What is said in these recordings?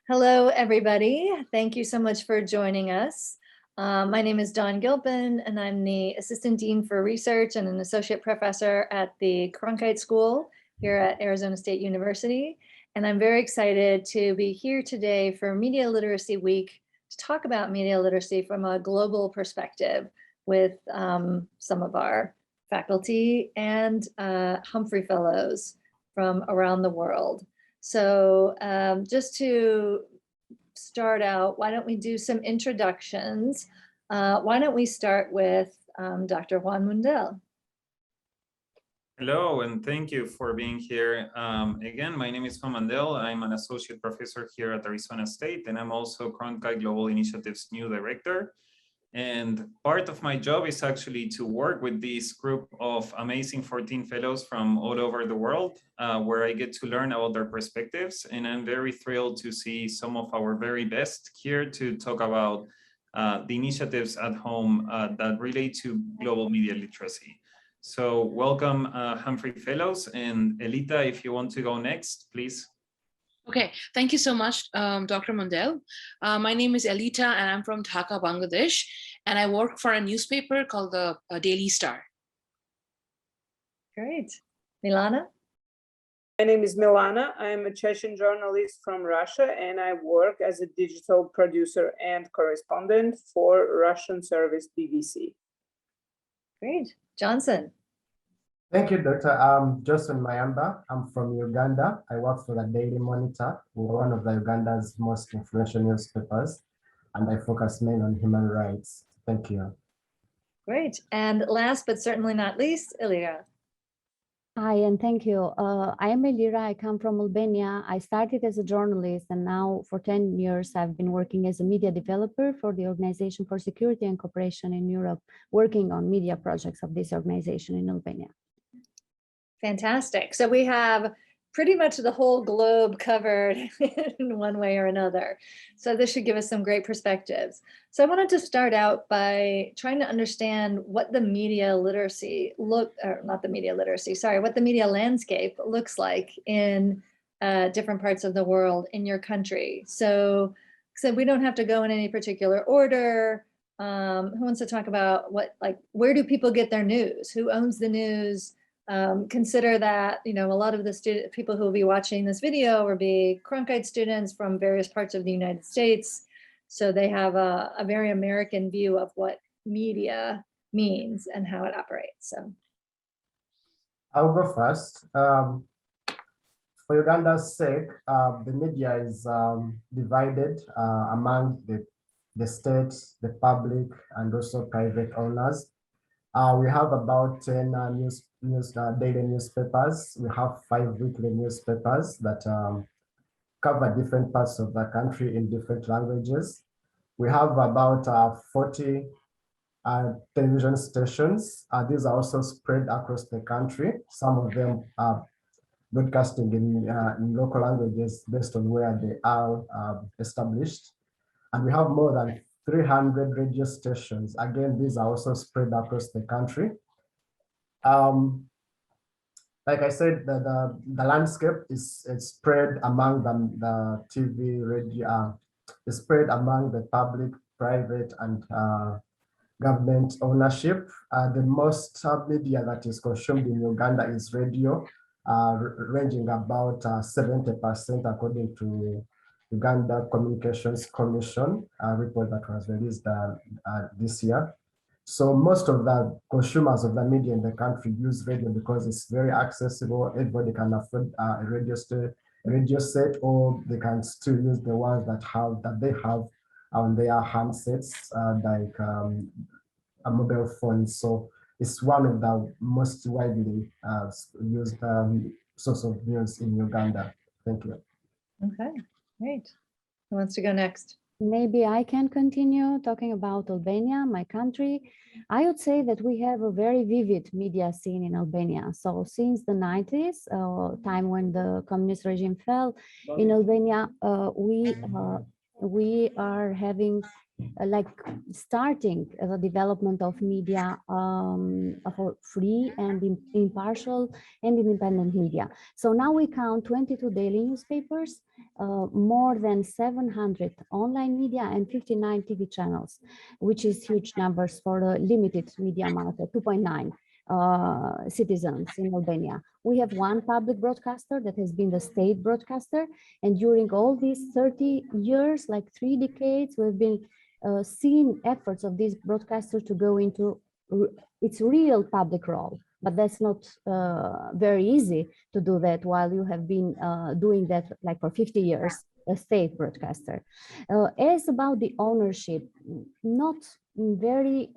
Hello, everybody. Thank you so much for joining us. My name is Dawn Gilpin, and I'm the Assistant Dean for Research and an Associate Professor at the Cronkite School here at Arizona State University. And I'm very excited to be here today for Media Literacy Week to talk about media literacy from a global perspective with some of our faculty and Humphrey Fellows from around the world. So just to start out, why don't we do some introductions? Why don't we start with Dr. Juan Mundel? Hello, and thank you for being here. Again, my name is Juan Mundel. I'm an associate professor here at Arizona State, and I'm also Cronkite Global Initiative's new director. And part of my job is actually to work with this group of amazing 14 fellows from all over the world, where I get to learn about their perspectives. And I'm very thrilled to see some of our very best here to talk about the initiatives at home that relate to global media literacy. So welcome, Humphrey Fellows, and Elita, if you want to go next, please. Okay, thank you so much, Dr. Mundel. My name is Elita, and I'm from Dhaka, Bangladesh, and I work for a newspaper called the Daily Star. Great. Milana? My name is Milana. I'm a Chechen journalist from Russia, and I work as a digital producer and correspondent for Russian service BBC. Great. Johnson? Thank you, Dr. I'm Johnson Mayamba. I'm from Uganda. I work for the Daily Monitor, one of the Uganda's most influential newspapers, and I focus mainly on human rights. Thank you. Great. And last but certainly not least, Ilya. Hi, and thank you. I am Elira. I come from Albania. I started as a journalist, and now for 10 years, I've been working as a media developer for the Organization for Security and Cooperation in Europe, working on media projects of this organization in Albania. Fantastic. So we have pretty much the whole globe covered in one way or another. So this should give us some great perspectives. So I wanted to start out by trying to understand what the media literacy what the media landscape looks like in different parts of the world in your country. So we don't have to go in any particular order. Who wants to talk about where do people get their news? Who owns the news? Consider that, a lot of the people who will be watching this video will be Cronkite students from various parts of the United States. So they have a very American view of what media means and how it operates. So I'll go first. For Uganda's sake, the media is divided among the state, the public, and also private owners. We have about 10 daily newspapers. We have 5 weekly newspapers that cover different parts of the country in different languages. We have about 40 television stations. These are also spread across the country. Some of them are broadcasting in local languages based on where they are established. And we have more than 300 radio stations. Again, these are also spread across the country. Like I said, the landscape is spread among the TV, radio, is spread among the public, private, and government ownership. The most media that is consumed in Uganda is radio, ranging about 70% according to Uganda Communications Commission report that was released this year. So most of the consumers of the media in the country use radio because it's very accessible. Everybody can afford a radio set, or they can still use the ones that they have on their handsets, like a mobile phone. So it's one of the most widely used source of news in Uganda. Thank you. okay, great. Who wants to go next? Maybe I can continue talking about Albania, my country. I would say that we have a very vivid media scene in Albania. So since the 90s, time when the communist regime fell in Albania, we are having like starting the development of media for free and impartial and independent media. So now we count 22 daily newspapers, more than 700 online media and 59 TV channels, which is huge numbers for a limited media market, 2.9 citizens in Albania. We have one public broadcaster that has been the state broadcaster. And during all these 30 years, like 3 decades, we've been seeing efforts of these broadcasters to go into its real public role. But that's not very easy to do that while you have been doing that like for 50 years, a state broadcaster. As about the ownership, not very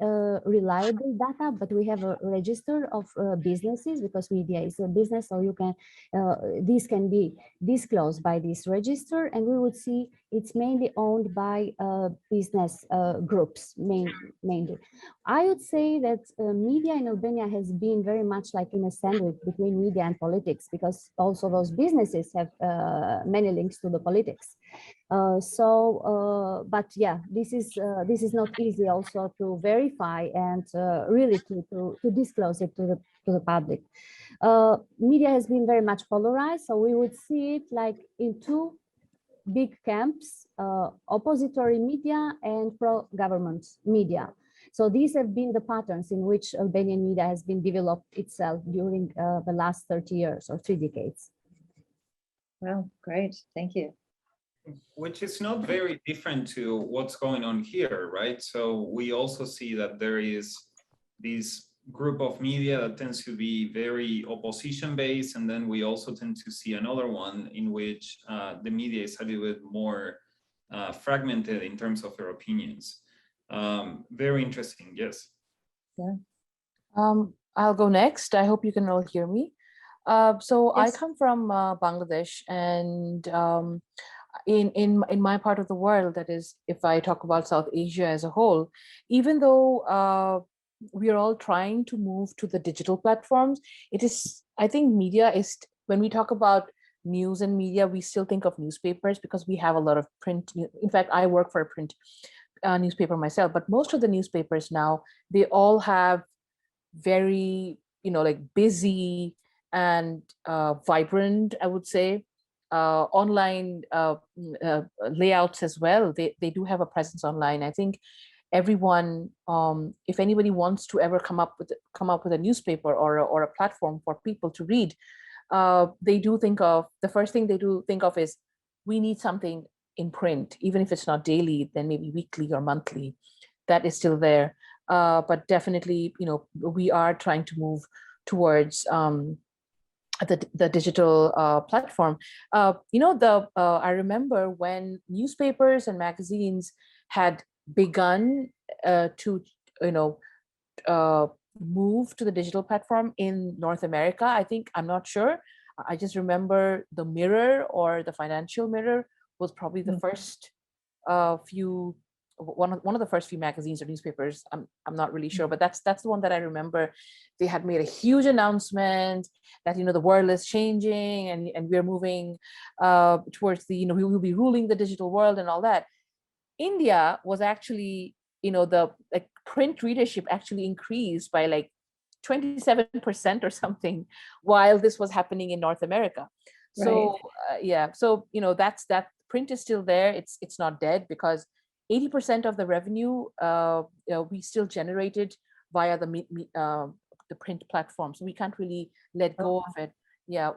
reliable data, but we have a register of businesses because media is a business, so you can these can be disclosed by this register, and we would see it's mainly owned by business groups mainly. I would say that media in Albania has been very much like in a sandwich between media and politics, because also those businesses have many links to the politics. But yeah, this is not easy also to verify and really to disclose it to the public. Media has been very much polarized, so we would see it like in two big camps, oppository media and pro-government media. So these have been the patterns in which Albanian media has been developed itself during the last 30 years or 3 decades. Wow, great, thank you. Which is not very different to what's going on here, right? So we also see that there is this group of media that tends to be very opposition-based, and then we also tend to see another one in which the media is a little bit more fragmented in terms of their opinions. Very interesting, yes. Yeah. I'll go next. I hope you can all hear me. So yes. I come from Bangladesh, and in my part of the world, that is, if I talk about South Asia as a whole, even though we are all trying to move to the digital platforms, it is, I think media is, when we talk about news and media, we still think of newspapers because we have a lot of print. In fact, I work for a print newspaper myself, but most of the newspapers now, they all have very, like busy and vibrant, I would say, online layouts as well. They do have a presence online. I think everyone, if anybody wants to ever come up with a newspaper or a platform for people to read, they do think of, the first thing they do think of is, we need something in print, even if it's not daily, then maybe weekly or monthly. That is still there, but definitely, we are trying to move towards the digital platform. I remember when newspapers and magazines had begun to move to the digital platform in North America. I think, I'm not sure, I just remember the Mirror or the Financial Mirror was probably the first one of the first few magazines or newspapers. I'm not really sure, but that's the one that I remember. They had made a huge announcement that the world is changing and we're moving towards the we will be ruling the digital world and all that. India was actually the print readership actually increased by like 27% or something while this was happening in North America. So yeah, so that print is still there. It's not dead, because 80% of the revenue we still generated via the print platform. So we can't really let go of it. Yeah,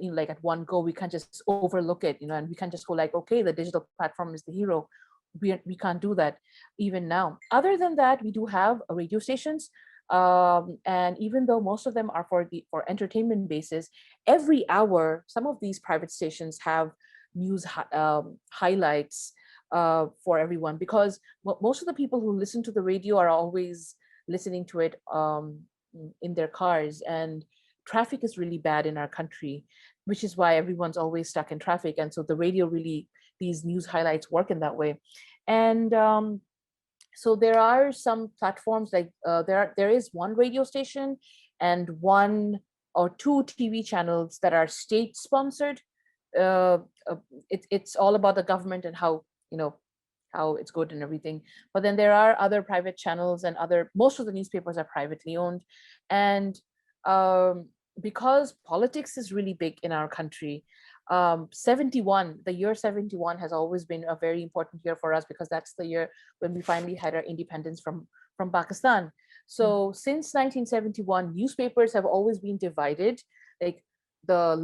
like at one go, we can't just overlook it, and we can't just go like, okay, the digital platform is the hero. We can't do that even now. Other than that, we do have radio stations. And even though most of them are for entertainment basis, every hour, some of these private stations have news highlights for everyone, because most of the people who listen to the radio are always listening to it in their cars, and traffic is really bad in our country, which is why everyone's always stuck in traffic. And so the radio really, these news highlights work in that way. And so there are some platforms like there is one radio station and 1 or 2 TV channels that are state sponsored. It's all about the government and how how it's good and everything. But then there are other private channels and most of the newspapers are privately owned. And because politics is really big in our country, 71, the year 71 has always been a very important year for us, because that's the year when we finally had our independence from Pakistan. So since 1971, newspapers have always been divided, like the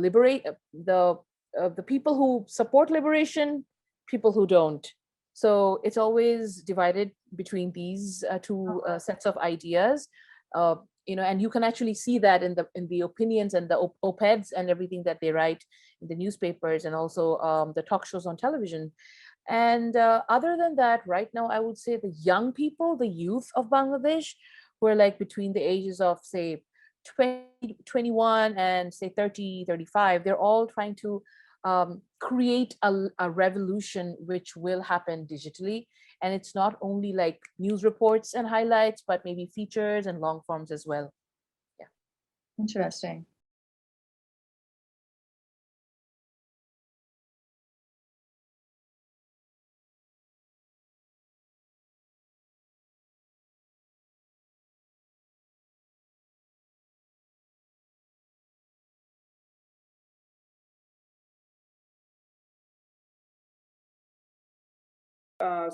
people who support liberation, people who don't. So it's always divided between these two sets of ideas. And you can actually see that in the opinions and the op-eds and everything that they write in the newspapers, and also the talk shows on television. And other than that, right now, I would say the young people, the youth of Bangladesh, who are like between the ages of, say, 20, 21 and say 30, 35, they're all trying to create a revolution which will happen digitally. And it's not only like news reports and highlights, but maybe features and long forms as well. Yeah. Interesting.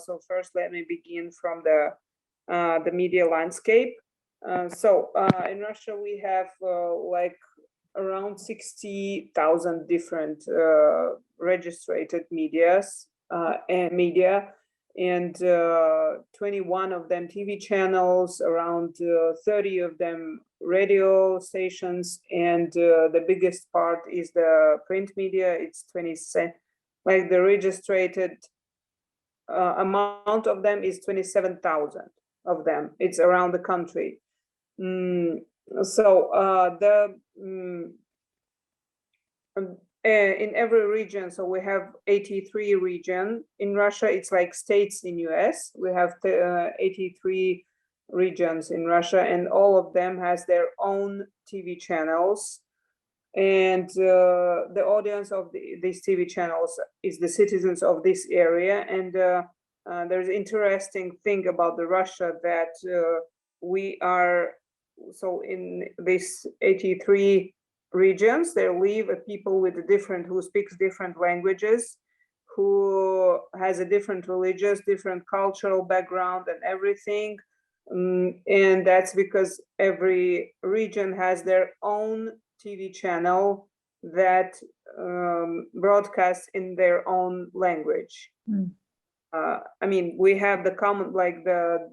So first, let me begin from the media landscape. In Russia, we have like around 60,000 different registered media, and 21 of them TV channels, around 30 of them radio stations, and the biggest part is the print media. It's 20, like the registered amount of them is 27,000 of them. It's around the country. In every region, so we have 83 regions. In Russia, it's like states in US. We have 83 regions in Russia, and all of them has their own TV channels. And the audience of these TV channels is the citizens of this area. And there's an interesting thing about the Russia that we are, so in these 83 regions, there live people with who speaks different languages, who has a different religious, different cultural background and everything. And that's because every region has their own TV channel that broadcasts in their own language. I mean, we have the common, like the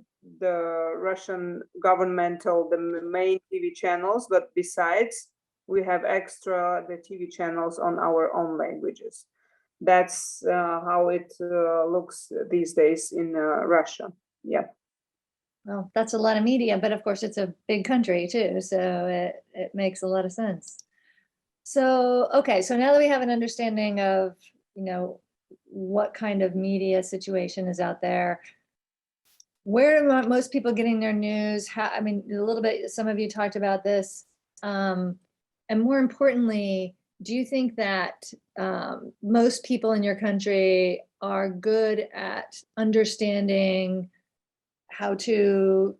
Russian governmental, the main TV channels, but besides, we have extra the TV channels on our own languages. That's how it looks these days in Russia. Yeah. Well, that's a lot of media, but of course it's a big country too, so it makes a lot of sense. So, okay, so now that we have an understanding of, what kind of media situation is out there, where are most people getting their news? A little bit, some of you talked about this. And more importantly, do you think that most people in your country are good at understanding how to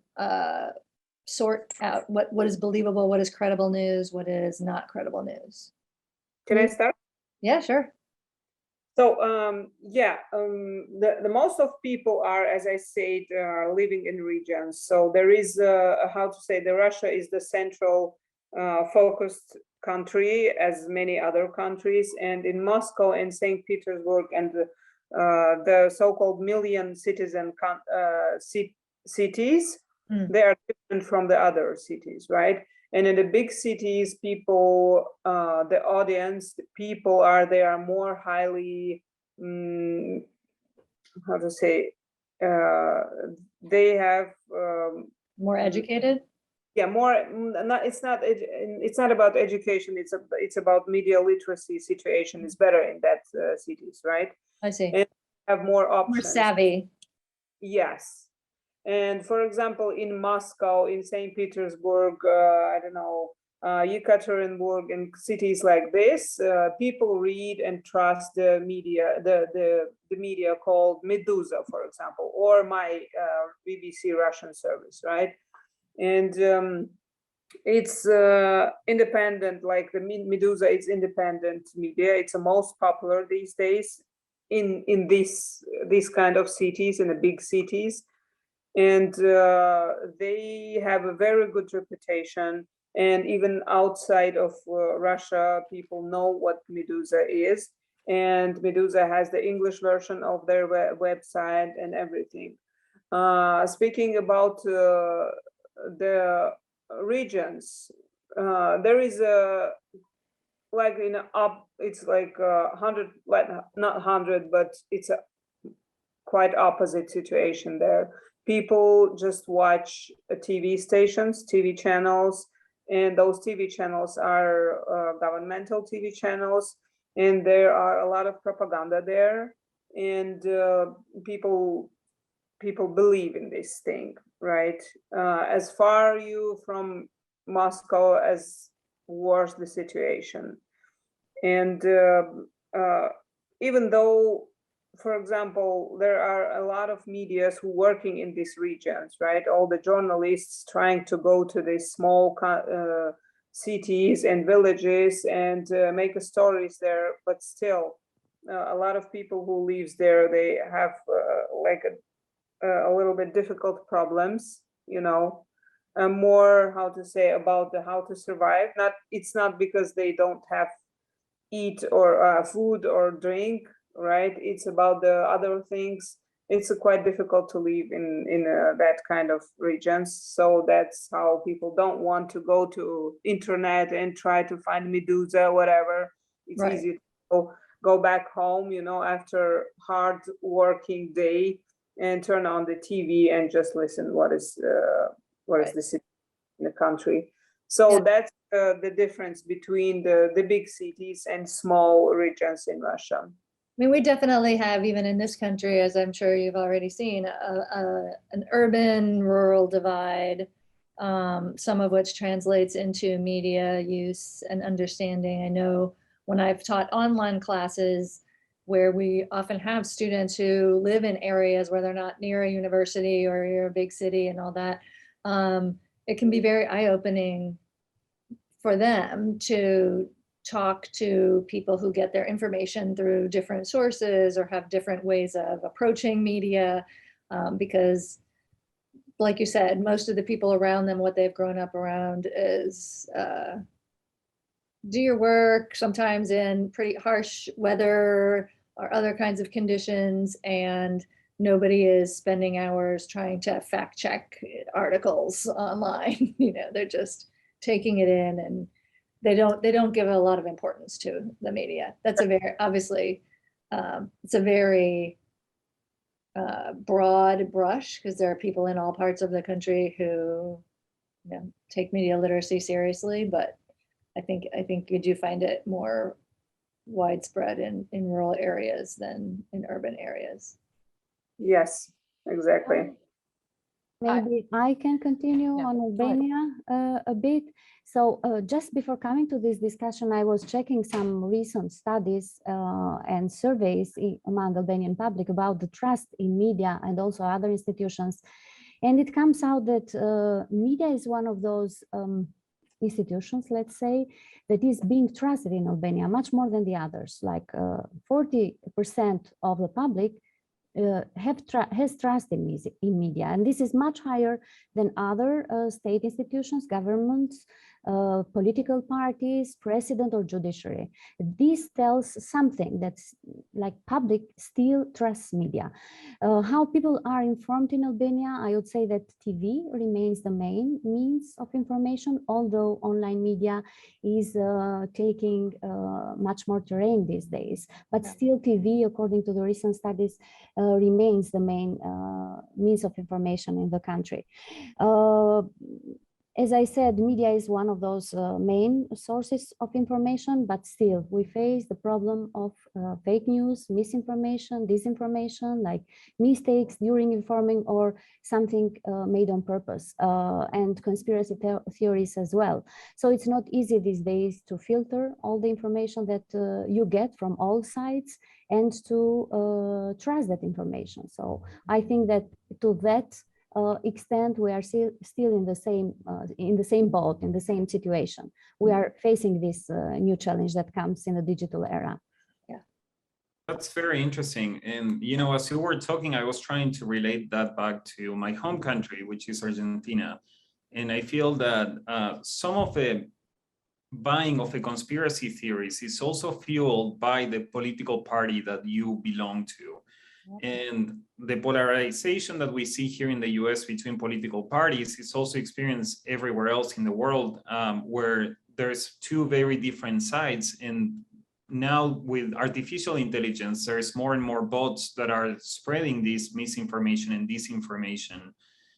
sort out what is believable, what is credible news, what is not credible news? Can I start? Yeah, sure. So the most of people are, as I said, living in regions. So there is the Russia is the central focused country, as many other countries, and in Moscow and St. Petersburg and the so-called million citizen cities, they are different from the other cities, right? And in the big cities, people, the audience, the people they are more highly, they have more educated. Yeah, more. It's not about education. It's about media literacy situation is better in that cities, right? I see. And have more options. More savvy. Yes. And for example, in Moscow, in St. Petersburg, I don't know, Yekaterinburg and cities like this, people read and trust the media, the media called Meduza, for example, or my BBC Russian service, right? And it's independent, like the Meduza, it's independent media. It's the most popular these days in these kind of cities, in the big cities. And they have a very good reputation. And even outside of Russia, people know what Meduza is. And Meduza has the English version of their website and everything. Speaking about the regions, there is a, like in it's like 100, like not 100, but it's a quite opposite situation there. People just watch TV stations, TV channels, and those TV channels are governmental TV channels, and there are a lot of propaganda there, and people believe in this thing, right? As far you from Moscow as worse the situation. And even though, for example, there are a lot of medias who working in these regions, right? All the journalists trying to go to these small cities and villages and make stories there, but still a lot of people who lives there, they have like a little bit difficult problems, you know, more how to say about the how to survive. Not, it's not because they don't have eat or food or drink, right? It's about the other things. It's quite difficult to live in that kind of regions. So that's how people don't want to go to internet and try to find Meduza, whatever. It's Right. easy to go back home, you know, after hard working day and turn on the TV and just listen what is the situation in the country. So Yeah. that's the difference between the big cities and small regions in Russia. I mean, we definitely have, even in this country, as I'm sure you've already seen, an urban-rural divide, some of which translates into media use and understanding. I know when I've taught online classes where we often have students who live in areas where they're not near a university or near a big city and all that, it can be very eye-opening for them to talk to people who get their information through different sources or have different ways of approaching media, because like you said, most of the people around them, what they've grown up around is do your work, sometimes in pretty harsh weather or other kinds of conditions, and nobody is spending hours trying to fact check articles online. You know, they're just taking it in, and they don't give a lot of importance to the media. That's a very, obviously, it's a very broad brush, because there are people in all parts of the country who, you know, take media literacy seriously, but I think you do find it more widespread in rural areas than in urban areas. Yes, exactly. Maybe I can continue Yeah, on go ahead. Albania a bit. So just before coming to this discussion, I was checking some recent studies and surveys among Albanian public about the trust in media and also other institutions. And it comes out that media is one of those institutions, let's say, that is being trusted in Albania much more than the others. Like 40% of the public has trust in media, and this is much higher than other state institutions, governments, political parties, president, or judiciary. This tells something that's like public still trusts media. How people are informed in Albania, I would say that TV remains the main means of information, although online media is taking much more terrain these days. But still TV, according to the recent studies, remains the main means of information in the country. As I said, media is one of those main sources of information, but still we face the problem of fake news, misinformation, disinformation, like mistakes during informing or something made on purpose, and conspiracy theories as well. So it's not easy these days to filter all the information that you get from all sides and to trust that information. So I think that to that extent, we are still in the same boat, in the same situation. We are facing this new challenge that comes in the digital era. Yeah, that's very interesting. And you know, as you were talking, I was trying to relate that back to my home country, which is Argentina. And I feel that some of the buying of the conspiracy theories is also fueled by the political party that you belong to. And the polarization that we see here in the US between political parties is also experienced everywhere else in the world, where there's two very different sides. And now with artificial intelligence, there's more and more bots that are spreading this misinformation and disinformation.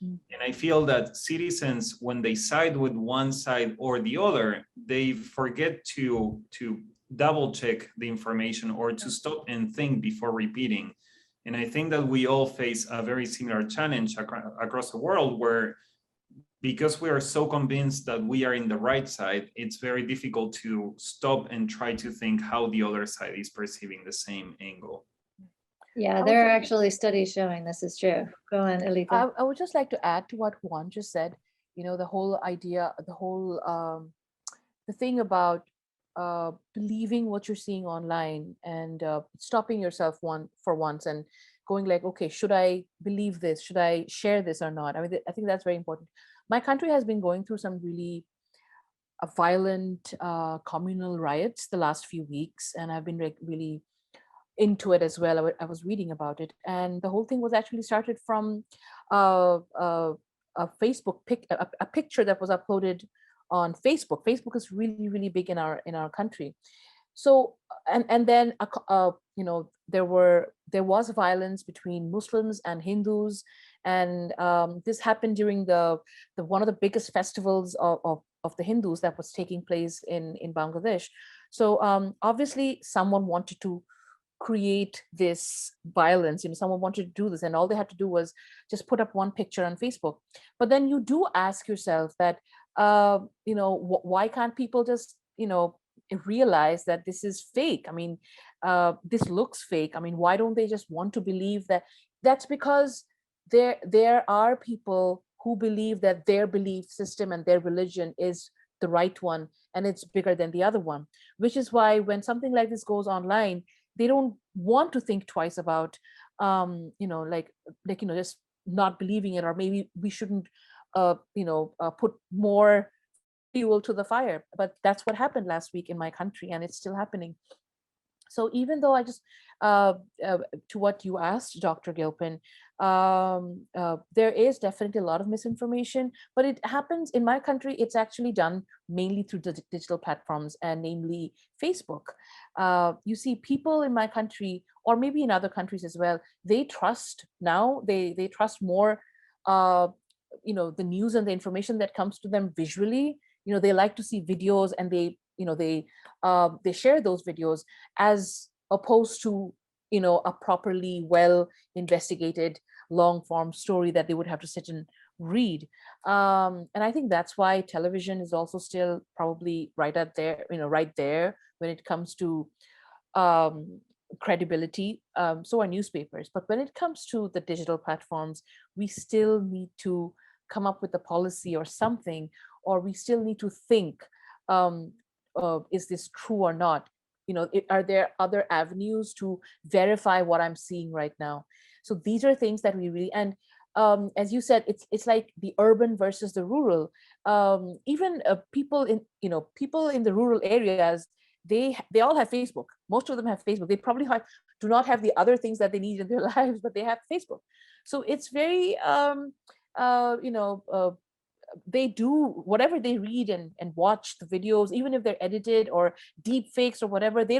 And I feel that citizens, when they side with one side or the other, they forget to double check the information or to stop and think before repeating. And I think that we all face a very similar challenge across the world, where because we are so convinced that we are in the right side, it's very difficult to stop and try to think how the other side is perceiving the same angle. yeah, there are actually studies showing this is true. Go on, Elita. I would just like to add to what Juan just said. You know, the whole idea, the thing about believing what you're seeing online and stopping yourself for once and going like, okay, should I believe this? Should I share this or not? I mean, I think that's very important. My country has been going through some really violent communal riots the last few weeks, and I've been really into it as well. I was reading about it, and the whole thing was actually started from a Facebook a picture that was uploaded on Facebook. Facebook is really big in our country. So and then you know, there was violence between Muslims and Hindus, and this happened during the one of the biggest festivals of the Hindus that was taking place in Bangladesh. So obviously someone wanted to create this violence, you know, someone wanted to do this, and all they had to do was just put up one picture on Facebook. But then you do ask yourself that you know, why can't people just, you know, realize that this is fake? I mean, this looks fake. I mean, why don't they just want to believe that? That's because there are people who believe that their belief system and their religion is the right one, and it's bigger than the other one, which is why when something like this goes online, they don't want to think twice about you know, like you know, just not believing it, or maybe we shouldn't you know, put more fuel to the fire. But that's what happened last week in my country, and it's still happening. So even though I just to what you asked, Dr. Gilpin, there is definitely a lot of misinformation, but it happens in my country. It's actually done mainly through the digital platforms, and namely Facebook. You see people in my country, or maybe in other countries as well, they trust now, they trust more you know, the news and the information that comes to them visually. You know, they like to see videos, and they, you know, they share those videos, as opposed to, you know, a properly well investigated long form story that they would have to sit and read. And I think that's why television is also still probably right up there, you know, right there when it comes to credibility. So are newspapers. But when it comes to the digital platforms, we still need to come up with a policy or something, or we still need to think, is this true or not? You know, are there other avenues to verify what I'm seeing right now? So these are things that we really, and as you said, it's like the urban versus the rural. Even people in, you know, people in the rural areas, they all have Facebook. Most of them have Facebook. They probably do not have the other things that they need in their lives, but they have Facebook. So it's very you know, they do whatever they read and watch the videos, even if they're edited or deep fakes or whatever. They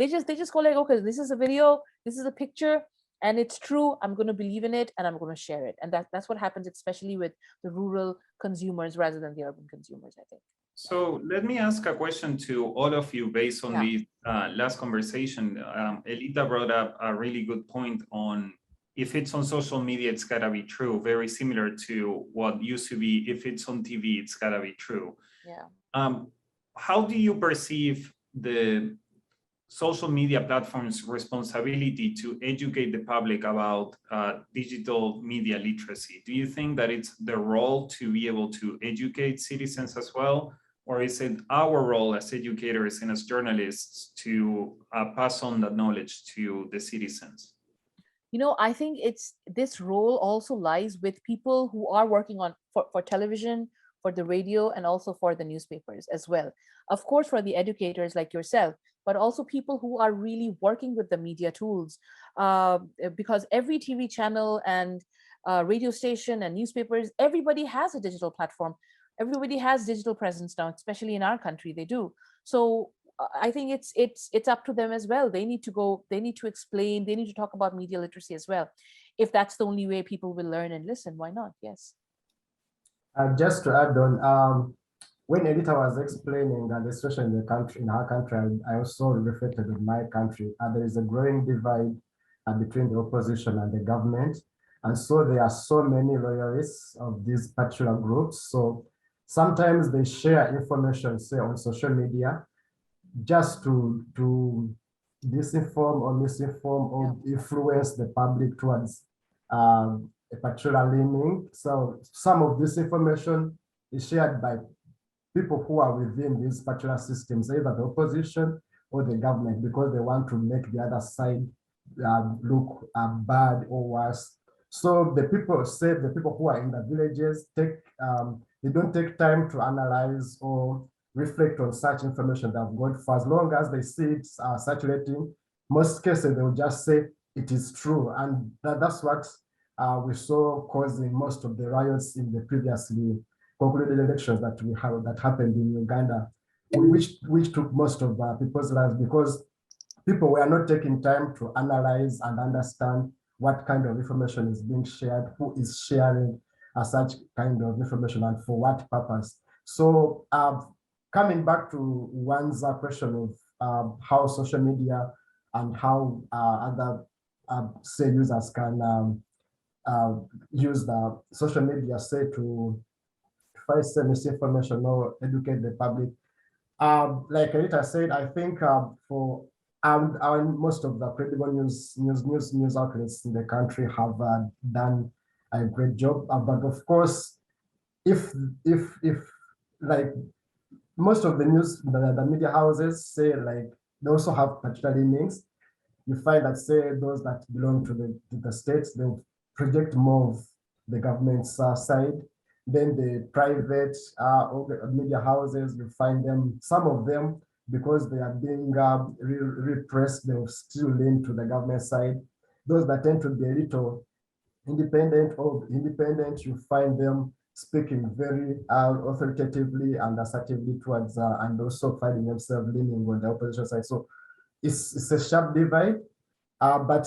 just go like, okay, this is a video, this is a picture, and it's true, I'm going to believe in it and I'm going to share it. And that's what happens, especially with the rural consumers rather than the urban consumers, I think. So let me ask a question to all of you based on the last conversation. Elita brought up a really good point on if it's on social media, it's gotta be true. Very similar to what used to be, if it's on TV, it's gotta be true. Yeah. How do you perceive the social media platforms' responsibility to educate the public about digital media literacy? Do you think that it's their role to be able to educate citizens as well? Or is it our role as educators and as journalists to pass on that knowledge to the citizens? You know, I think this role also lies with people who are working on for television, for the radio, and also for the newspapers as well. Of course, for the educators like yourself, but also people who are really working with the media tools, because every TV channel and radio station and newspapers, everybody has a digital platform. Everybody has digital presence now, especially in our country, they do. So I think it's up to them as well. They need to go, they need to explain, they need to talk about media literacy as well. If that's the only way people will learn and listen, why not? Yes. Just to add on, when Edita was explaining the situation in the country, in our country, I also reflected on my country. There is a growing divide between the opposition and the government. And so there are so many loyalists of these particular groups. So sometimes they share information, say on social media, just to disinform or misinform or influence the public towards a particular leaning. So some of this information is shared by people who are within these particular systems, either the opposition or the government, because they want to make the other side look bad or worse. So the people who are in the villages they don't take time to analyze or reflect on such information that have got. For as long as they see it circulating, most cases they will just say it is true, and that's what we saw causing most of the riots in the previously concluded elections that happened in Uganda, which took most of people's lives, because people were not taking time to analyze and understand what kind of information is being shared, who is sharing such kind of information, and for what purpose. So coming back to one's question of how social media and how other say users can use the social media, say, to fight misinformation or educate the public. Like Rita said, I think for most of the credible news outlets in the country have done a great job. But of course, if like most of the media houses say, like, they also have particular leanings, you find that, say, those that belong to the states, they project more of the government's side. Then the private media houses, you find them, some of them, because they are being repressed, they will still lean to the government side. Those that tend to be a little independent, you find them speaking very authoritatively and assertively towards, and also finding themselves leaning on the opposition side. So it's a sharp divide. But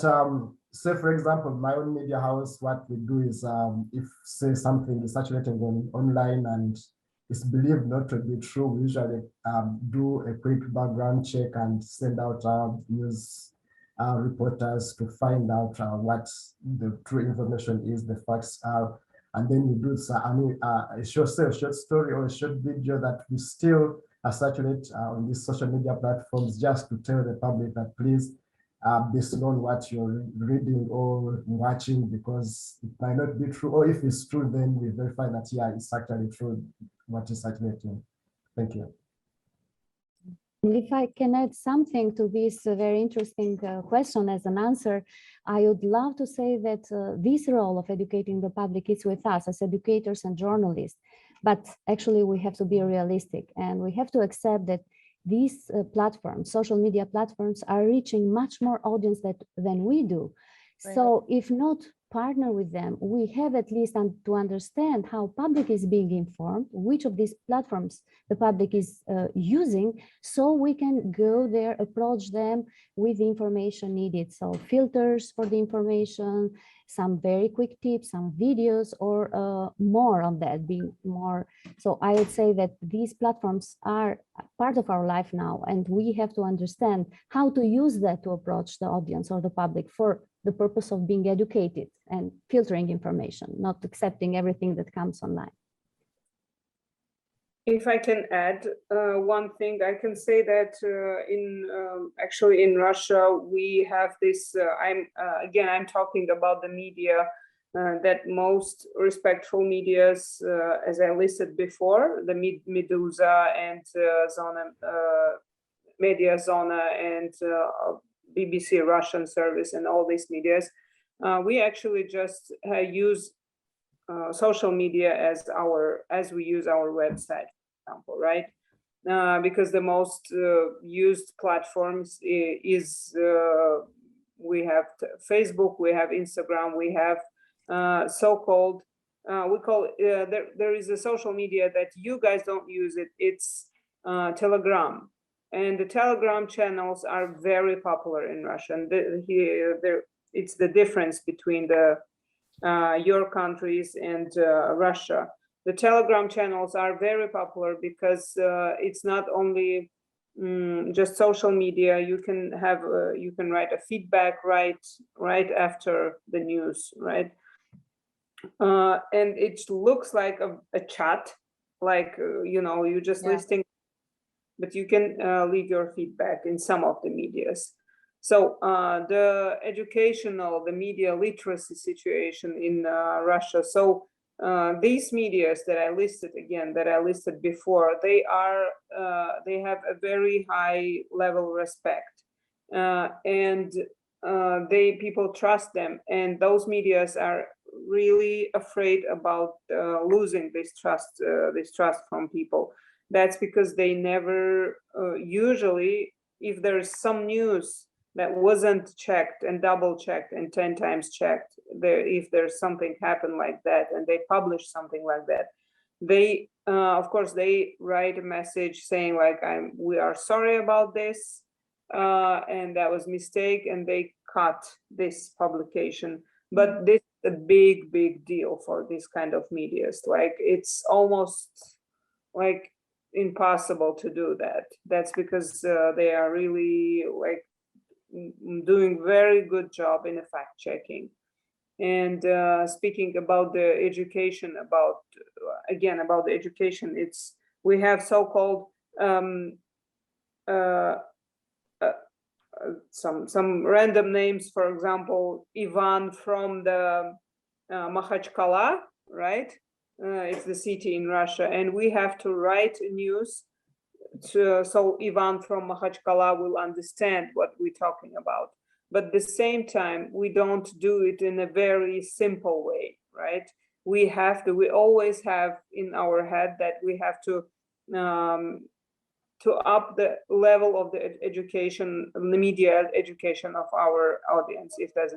say, for example, my own media house, what we do is, if, say, something is circulating online and is believed not to be true, we usually do a quick background check and send out news reporters to find out what the true information is, the facts are, and then we do a short story or a short video that we still circulate on these social media platforms, just to tell the public that, please, based on what you're reading or watching, because it might not be true, or if it's true, then we verify that, yeah, it's actually true what is circulating. Thank you. If I can add something to this very interesting question as an answer, I would love to say that this role of educating the public is with us as educators and journalists. But actually, we have to be realistic, and we have to accept that these platforms, social media platforms, are reaching much more audience than we do. Right. So if not partner with them, we have at least to understand how public is being informed, which of these platforms the public is using, so we can go there, approach them with the information needed. So filters for the information, some very quick tips, some videos, or more on that, being more. So I would say that these platforms are part of our life now, and we have to understand how to use that to approach the audience or the public for the purpose of being educated and filtering information, not accepting everything that comes online. If I can add one thing, I can say that actually in Russia we have this. I'm talking about the media, that most respectful medias, as I listed before, the Medusa and Zona, Media Zona and BBC Russian service and all these medias. We actually just use social media as we use our website, for example, right? Because the most used platforms is we have Facebook, we have Instagram, we have so-called there is a social media that you guys don't use it. It's Telegram, and the Telegram channels are very popular in Russia. And it's the difference between your countries and Russia. The Telegram channels are very popular because it's not only just social media. You can have you can write a feedback right after the news, right? And it looks like a chat, like you just listing, but you can leave your feedback in some of the medias. So the media literacy situation in Russia. So these medias that I listed before, they have a very high level respect, and people trust them, and those medias are really afraid about losing this trust from people. That's because they never usually, if there's some news that wasn't checked and double checked and 10 times checked, if there's something happened like that and they publish something like that, they of course they write a message saying like, we are sorry about this, and that was mistake, and they cut this publication. But this is a big deal for this kind of medias. Like, it's almost like impossible to do that. That's because they are really like doing very good job in fact checking. And speaking about the education, about the education, we have so-called some random names. For example, Ivan from the Makhachkala, right? It's the city in Russia, and we have to write news so Ivan from Makhachkala will understand what we're talking about. But at the same time, we don't do it in a very simple way, right? We always have in our head that we have to up the level of the education, the media education of our audience, if there's.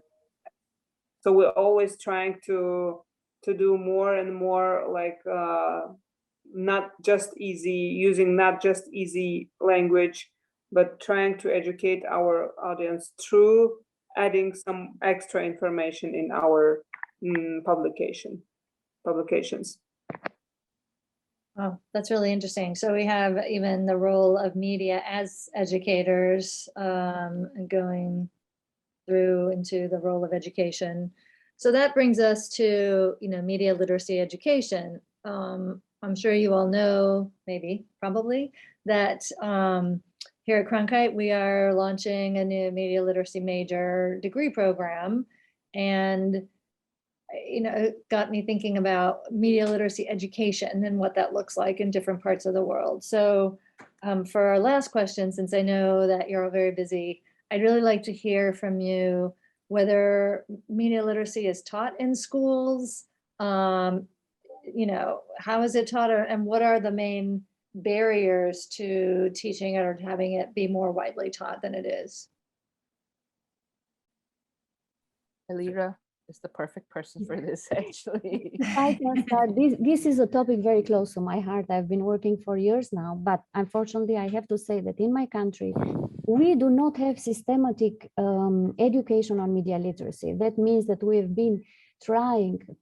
So we're always trying to do more and more, like using not just easy language, but trying to educate our audience through adding some extra information in our publications. Oh, that's really interesting. So we have even the role of media as educators going through into the role of education. So that brings us to, media literacy education. I'm sure you all know, probably, that here at Cronkite, we are launching a new media literacy major degree program. And it got me thinking about media literacy education and what that looks like in different parts of the world. So for our last question, since I know that you're all very busy, I'd really like to hear from you whether media literacy is taught in schools, how is it taught, and what are the main barriers to teaching it or having it be more widely taught than it is? Elira, is the perfect person for this, actually. I can start. This is a topic very close to my heart. I've been working for years now, but unfortunately, I have to say that in my country, we do not have systematic education on media literacy. That means that we have been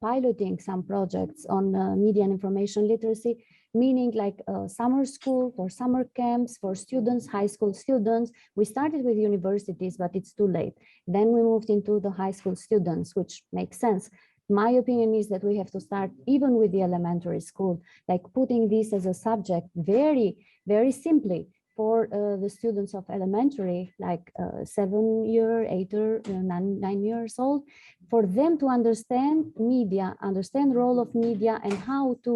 piloting some projects on media and information literacy, meaning like summer school or summer camps for students, high school students. We started with universities, but it's too late. Then we moved into the high school students, which makes sense. My opinion is that we have to start even with the elementary school, like putting this as a subject very, very simply for the students of elementary, like 7 year, 8 or 9 years old, for them to understand media, understand the role of media and how to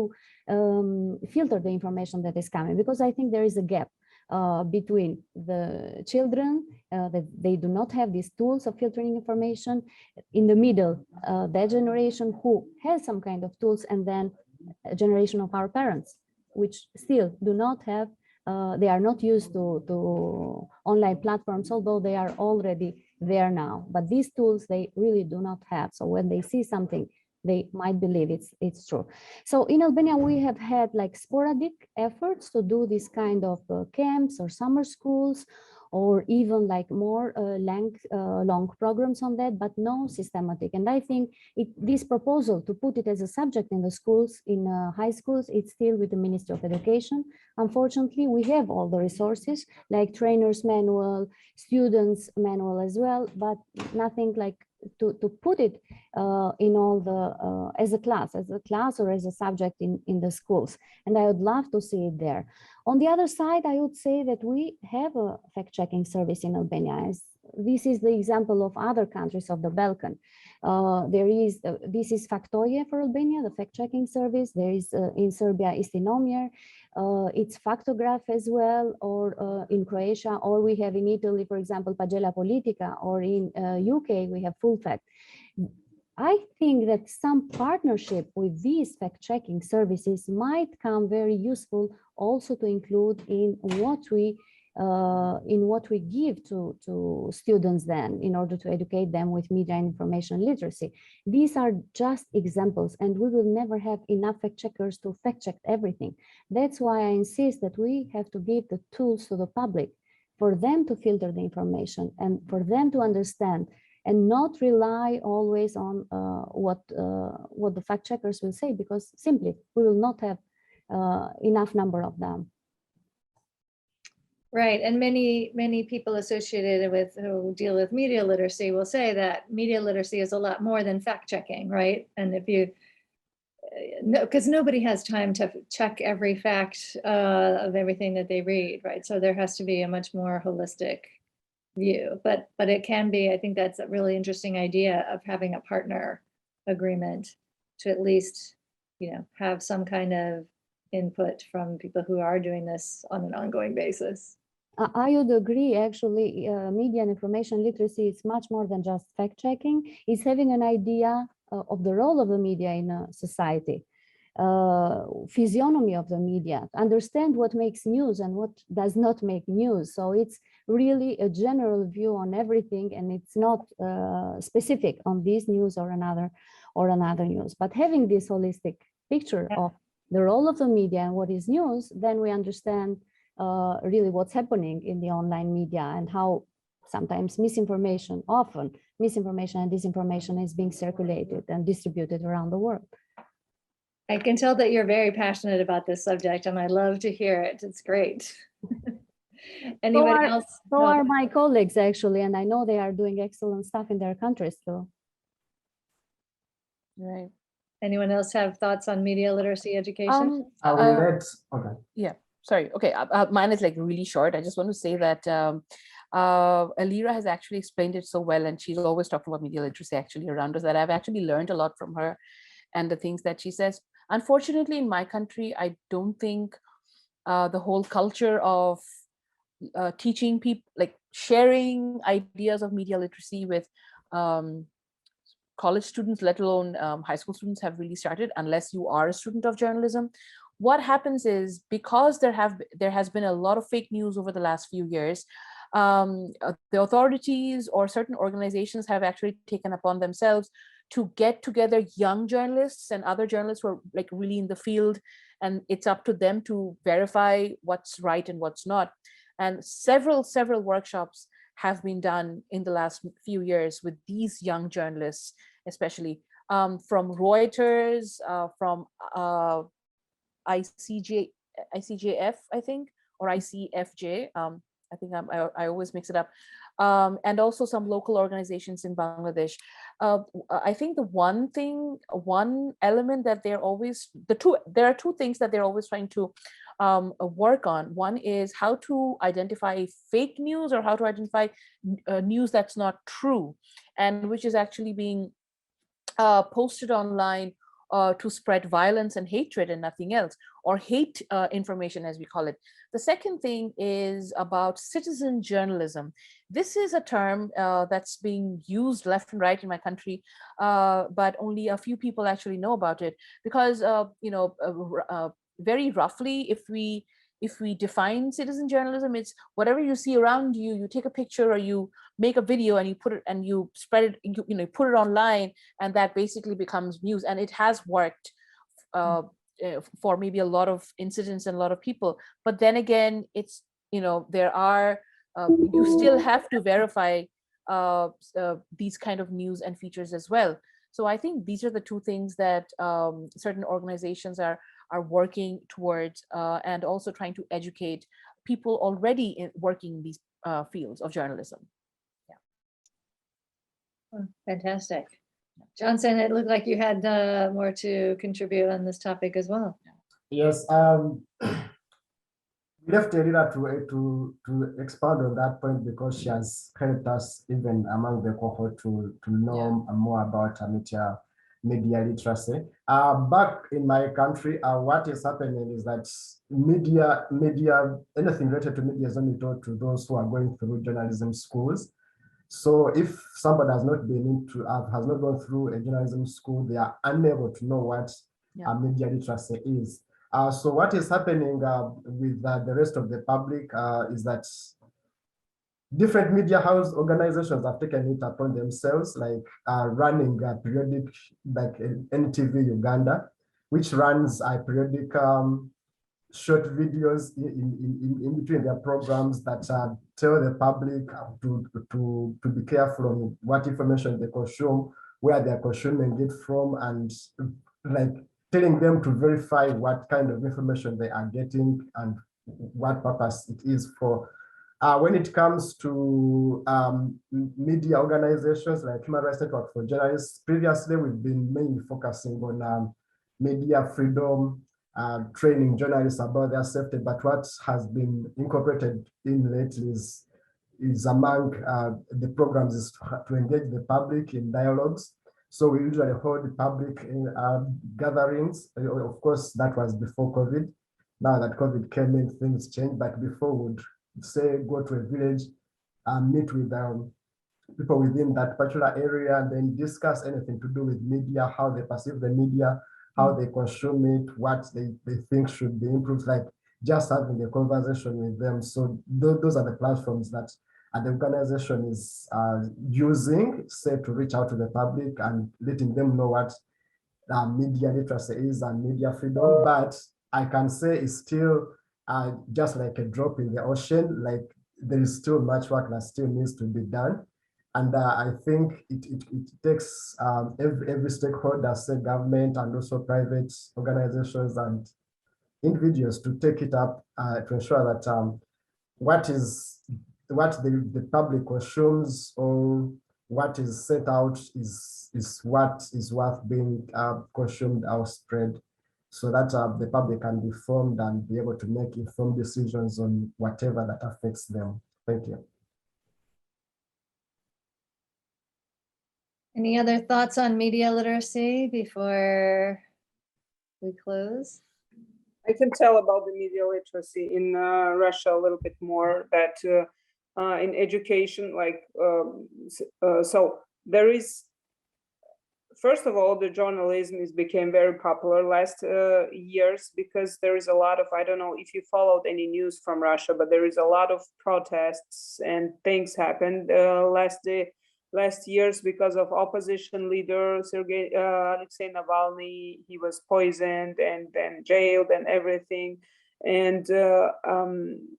filter the information that is coming, because I think there is a gap between the children that they do not have these tools of filtering information, in the middle, that generation who has some kind of tools, and then a generation of our parents, which still do not have, they are not used to online platforms, although they are already there now. But these tools, they really do not have. So when they see something, they might believe it's true. So in Albania, we have had like sporadic efforts to do this kind of camps or summer schools, or even like more long programs on that, but no systematic. And I think this proposal to put it as a subject in the schools, in high schools, it's still with the Ministry of Education. Unfortunately, we have all the resources like trainers manual, students manual as well, but nothing like to put it in all the as a class or as a subject in the schools. And I would love to see it there. On the other side, I would say that we have a fact-checking service in Albania. This is the example of other countries of the Balkan. This is Faktoje for Albania, the fact-checking service. There is in Serbia, Istinomjer. It's Faktograph as well, or in Croatia, or we have in Italy, for example, Pagella Politica, or in UK, we have Full Fact. I think that some partnership with these fact-checking services might come very useful also to include in what we give to students then, in order to educate them with media and information literacy. These are just examples, and we will never have enough fact-checkers to fact-check everything. That's why I insist that we have to give the tools to the public for them to filter the information and for them to understand, and not rely always on what the fact checkers will say, because simply we will not have enough number of them. Right, and many people associated with who deal with media literacy will say that media literacy is a lot more than fact checking, right? And if you, because nobody has time to check every fact of everything that they read, right? So there has to be a much more holistic view, but it can be, I think that's a really interesting idea of having a partner agreement to at least, have some kind of input from people who are doing this on an ongoing basis. I would agree, actually. Media and information literacy is much more than just fact checking. It's having an idea of the role of the media in a society, physiognomy of the media, understand what makes news and what does not make news. So it's really a general view on everything, and it's not specific on this news or another news. But having this holistic picture of the role of the media and what is news, then we understand really what's happening in the online media, and how sometimes often misinformation and disinformation is being circulated and distributed around the world. I can tell that you're very passionate about this subject, and I love to hear it. It's great. Anyone else? So are my colleagues, actually, and I know they are doing excellent stuff in their countries too. Right. Anyone else have thoughts on media literacy education? Okay. Yeah. Sorry. Okay. Mine is like really short. I just want to say that Elira has actually explained it so well, and she's always talking about media literacy actually around us, that I've actually learned a lot from her and the things that she says. Unfortunately, in my country, I don't think the whole culture of teaching people, like sharing ideas of media literacy with college students, let alone high school students, have really started, unless you are a student of journalism. What happens is, because there has been a lot of fake news over the last few years, the authorities or certain organizations have actually taken upon themselves to get together young journalists and other journalists who are like really in the field, and it's up to them to verify what's right and what's not. And several workshops have been done in the last few years with these young journalists, especially from Reuters, from ICJF, I think, or ICFJ. I think I always mix it up. And also some local organizations in Bangladesh. I think one element that there are two things that they're always trying to work on. One is how to identify fake news, or how to identify news that's not true, and which is actually being posted online to spread violence and hatred and nothing else, or hate information, as we call it. The second thing is about citizen journalism. This is a term that's being used left and right in my country, but only a few people actually know about it, because very roughly, if we define citizen journalism, it's whatever you see around you, you take a picture or you make a video and you put it and you spread it, you put it online, and that basically becomes news. And it has worked for maybe a lot of incidents and a lot of people. But then again, it's, there are, you still have to verify these kind of news and features as well. So I think these are the two things that certain organizations are working towards, and also trying to educate people already working in these fields of journalism. Yeah. Oh, fantastic. Johnson, it looked like you had more to contribute on this topic as well. Yes, we left Elira to expand on that point, because she has helped us even among the cohort to know more about media literacy. Back in my country, what is happening is that media, anything related to media is only taught to those who are going through journalism schools. So if somebody has not has not gone through a journalism school, they are unable to know what media literacy is. So what is happening with the rest of the public is that different media house organizations have taken it upon themselves, like running a periodic, like NTV Uganda, which runs a periodic short videos in between their programs that tell the public to be careful on what information they consume, where they're consuming it from, and like telling them to verify what kind of information they are getting and what purpose it is for. When it comes to media organizations like Human Rights Network for Journalists, previously we've been mainly focusing on media freedom, training journalists about their safety, but what has been incorporated in lately is among the programs is to engage the public in dialogues. So we usually hold public gatherings. Of course, that was before COVID. Now that COVID came in, things changed, but before would say go to a village and meet with people within that particular area, and then discuss anything to do with media, how they perceive the media, how they consume it, what they think should be improved, like just having a conversation with them. So those are the platforms that the organization is using, say, to reach out to the public and letting them know what media literacy is and media freedom. But I can say it's still just like a drop in the ocean. Like there is still much work that still needs to be done. And I think it takes every stakeholder, say government and also private organizations and individuals, to take it up to ensure that what the public consumes or what is set out is what is worth being consumed or spread, so that the public can be formed and be able to make informed decisions on whatever that affects them. Thank you. Any other thoughts on media literacy before we close? I can tell about the media literacy in Russia a little bit more, that in education, like, so there is, first of all, the journalism became very popular last years, because there is a lot of, I don't know if you followed any news from Russia, but there is a lot of protests and things happened last years because of opposition leader Alexei Navalny. He was poisoned and then jailed and everything. And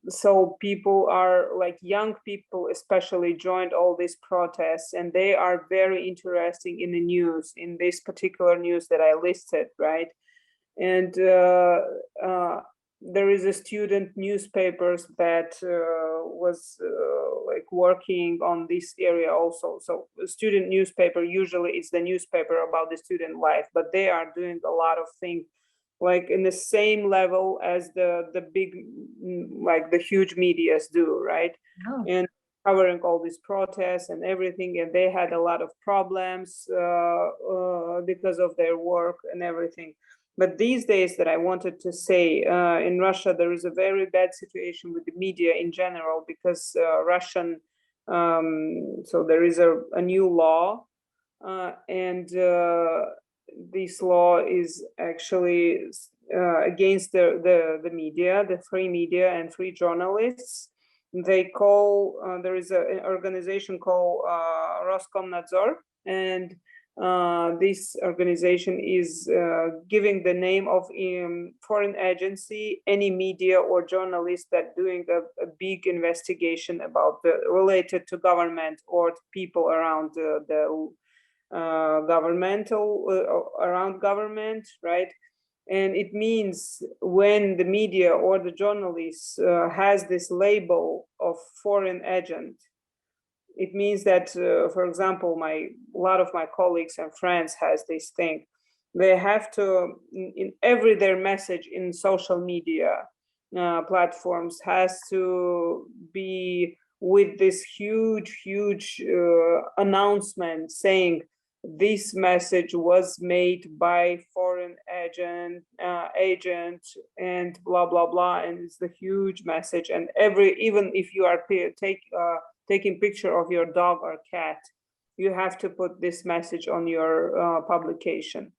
so people are like young people especially joined all these protests, and they are very interesting in the news, in this particular news that I listed, right? And there is a student newspapers that was like working on this area also. So a student newspaper usually is the newspaper about the student life, but they are doing a lot of things like in the same level as the big, like the huge medias do, right? Oh. And covering all these protests and everything, and they had a lot of problems because of their work and everything. But these days that I wanted to say, in Russia, there is a very bad situation with the media in general because Russian, so there is a new law and this law is actually against the media, the free media and free journalists. They call, there is an organization called Roskomnadzor, and this organization is giving the name of foreign agency, any media or journalist that doing a big investigation about related to government or people around the governmental, around government, right? And it means when the media or the journalist has this label of foreign agent, it means that, for example, a lot of my colleagues and friends has this thing. They have to, in every their message in social media platforms has to be with this huge announcement saying this message was made by foreign agent and blah blah blah, and it's the huge message. And even if you are taking picture of your dog or cat, you have to put this message on your publication.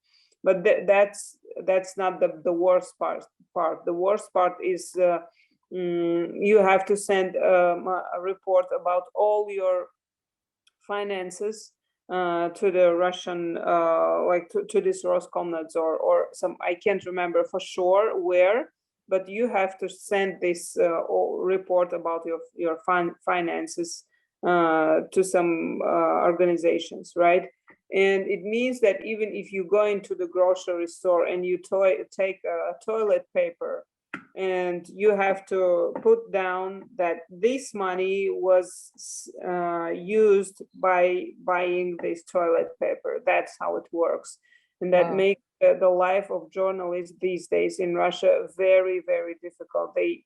But that's not the worst part. The worst part is you have to send a report about all your finances to the Russian, like to this Roskomnadzor or some, I can't remember for sure where, but you have to send this report about your finances to some organizations, right? And it means that even if you go into the grocery store and you take a toilet paper, and you have to put down that this money was used by buying this toilet paper. That's how it works. And that makes the life of journalists these days in Russia very, very difficult. They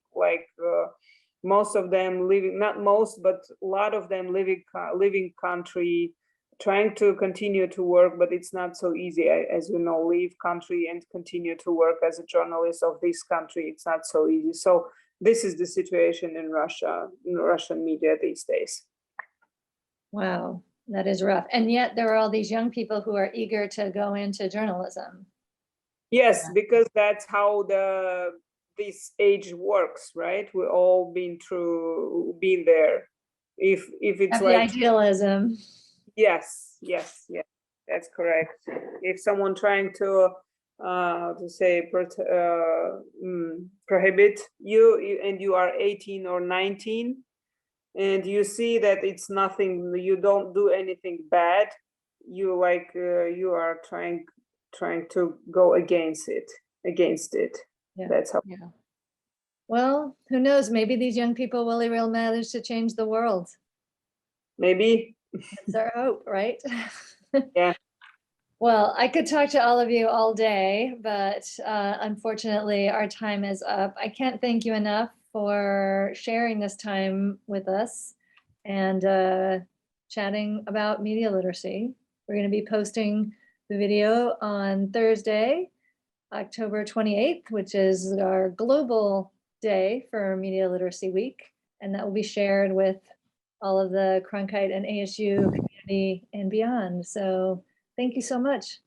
most of them living, not most, but a lot of them living country, trying to continue to work, but it's not so easy. As you know, leave country and continue to work as a journalist of this country, it's not so easy. So this is the situation in Russia, in Russian media these days. Wow, that is rough. And yet there are all these young people who are eager to go into journalism. Yes, because that's how this age works, right? We've all been there. If it's Have like the idealism. Yes, that's correct. If someone trying to say prohibit you and you are 18 or 19 and you see that it's nothing, you don't do anything bad, you are trying to go against it. Yeah. That's how. Yeah. Well, who knows? Maybe these young people will manage to change the world. Maybe. That's our hope, right? Yeah. Well, I could talk to all of you all day, but unfortunately our time is up. I can't thank you enough for sharing this time with us and chatting about media literacy. We're going to be posting the video on Thursday, October 28th, which is our global day for Media Literacy Week. And that will be shared with all of the Cronkite and ASU community and beyond. So thank you so much.